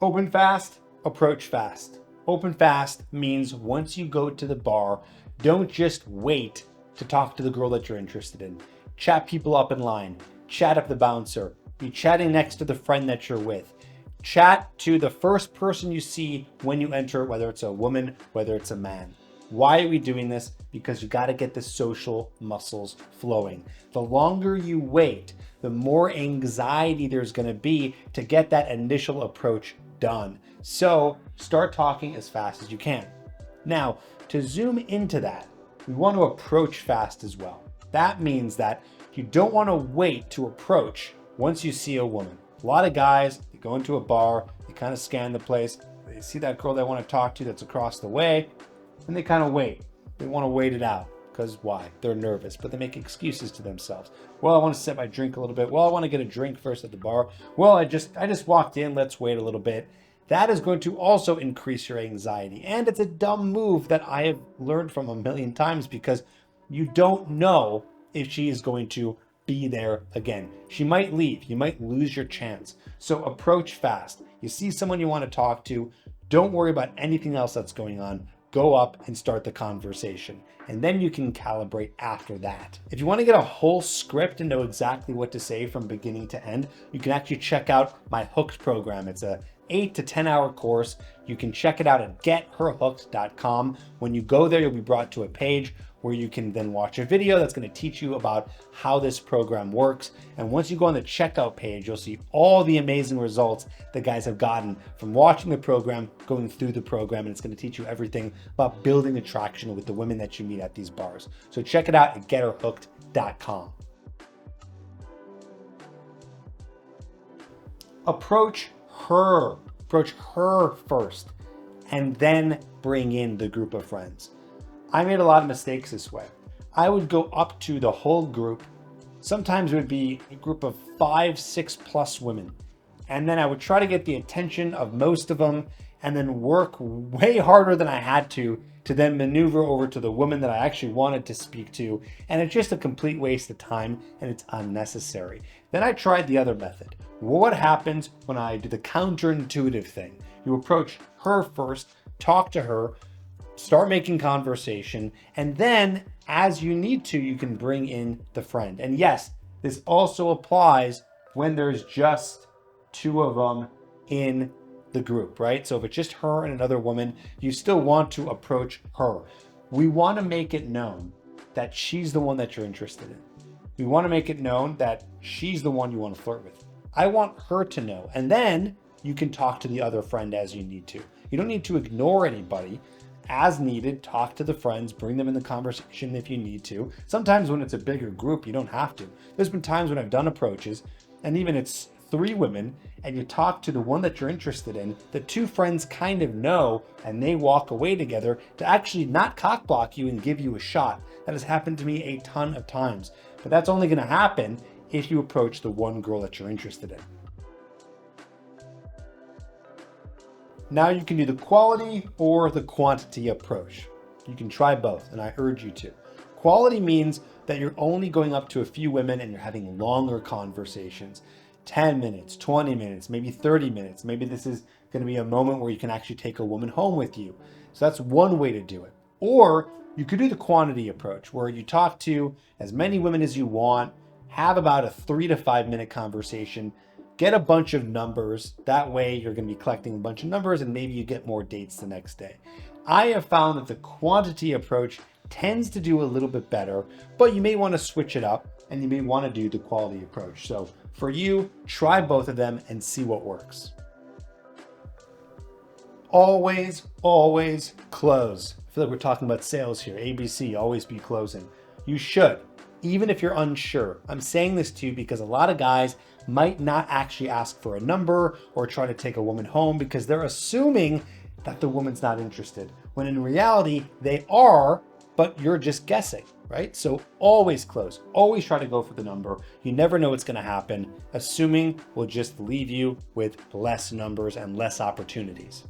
Open fast, approach fast. Open fast means once you go to the bar, don't just wait to talk to the girl that you're interested in. Chat people up in line, chat up the bouncer, be chatting next to the friend that you're with. Chat to the first person you see when you enter, whether it's a woman, whether it's a man. Why are we doing this? Because you got to get the social muscles flowing. The longer you wait, the more anxiety there's going to be to get that initial approach done. So start talking as fast as you can. Now, to zoom into that, we want to approach fast as well. That means that you don't want to wait to approach once you see a woman. A lot of guys, they go into a bar, they kind of scan the place, they see that girl they want to talk to that's across the way, and they kind of wait. They want to wait it out. Because why? They're nervous, but they make excuses to themselves. Well, I want to set my drink a little bit. Well, I want to get a drink first at the bar. Well, I just walked in. Let's wait a little bit. That is going to also increase your anxiety. And it's a dumb move that I have learned from a million times because you don't know if she is going to be there again. She might leave. You might lose your chance. So approach fast. You see someone you want to talk to. Don't worry about anything else that's going on. Go up and start the conversation. And then you can calibrate after that. If you want to get a whole script and know exactly what to say from beginning to end, you can actually check out my Hooked program. It's a 8 to 10 hour course. You can check it out at getherhooked.com. When you go there, you'll be brought to a page where you can then watch a video that's going to teach you about how this program works. And once you go on the checkout page, you'll see all the amazing results that guys have gotten from watching the program, going through the program, and it's going to teach you everything about building attraction with the women that you meet at these bars. So check it out at getherhooked.com. Approach her first, and then bring in the group of friends. I made a lot of mistakes this way. I would go up to the whole group. Sometimes it would be a group of 5, 6 plus women. And then I would try to get the attention of most of them and then work way harder than I had to then maneuver over to the woman that I actually wanted to speak to. And it's just a complete waste of time and it's unnecessary. Then I tried the other method. What happens when I do the counterintuitive thing? You approach her first, talk to her, start making conversation, and then as you need to, you can bring in the friend. And yes, this also applies when there's just 2 of them in the group, right? So if it's just her and another woman, you still want to approach her. We want to make it known that she's the one that you're interested in. We want to make it known that she's the one you want to flirt with. I want her to know. And then you can talk to the other friend as you need to. You don't need to ignore anybody. As needed, talk to the friends, bring them in the conversation if you need to. Sometimes when it's a bigger group, you don't have to. There's been times when I've done approaches and even it's 3 women and you talk to the one that you're interested in, the 2 friends kind of know and they walk away together to actually not cock block you and give you a shot. That has happened to me a ton of times, but that's only going to happen if you approach the one girl that you're interested in. Now you can do the quality or the quantity approach. You can try both, and I urge you to. Quality means that you're only going up to a few women and you're having longer conversations. 10 minutes, 20 minutes, maybe 30 minutes. Maybe this is going to be a moment where you can actually take a woman home with you. So that's one way to do it. Or you could do the quantity approach where you talk to as many women as you want, have about a 3 to 5 minute conversation, get a bunch of numbers. That way you're going to be collecting a bunch of numbers and maybe you get more dates the next day. I have found that the quantity approach tends to do a little bit better, but you may want to switch it up and you may want to do the quality approach. So for you, try both of them and see what works. Always close. I feel like we're talking about sales here. ABC, always be closing. You should, even if you're unsure. I'm saying this to you because a lot of guys might not actually ask for a number or try to take a woman home because they're assuming that the woman's not interested, when in reality they are, but you're just guessing, right? So always close, always try to go for the number. You never know what's going to happen. Assuming will just leave you with less numbers and less opportunities.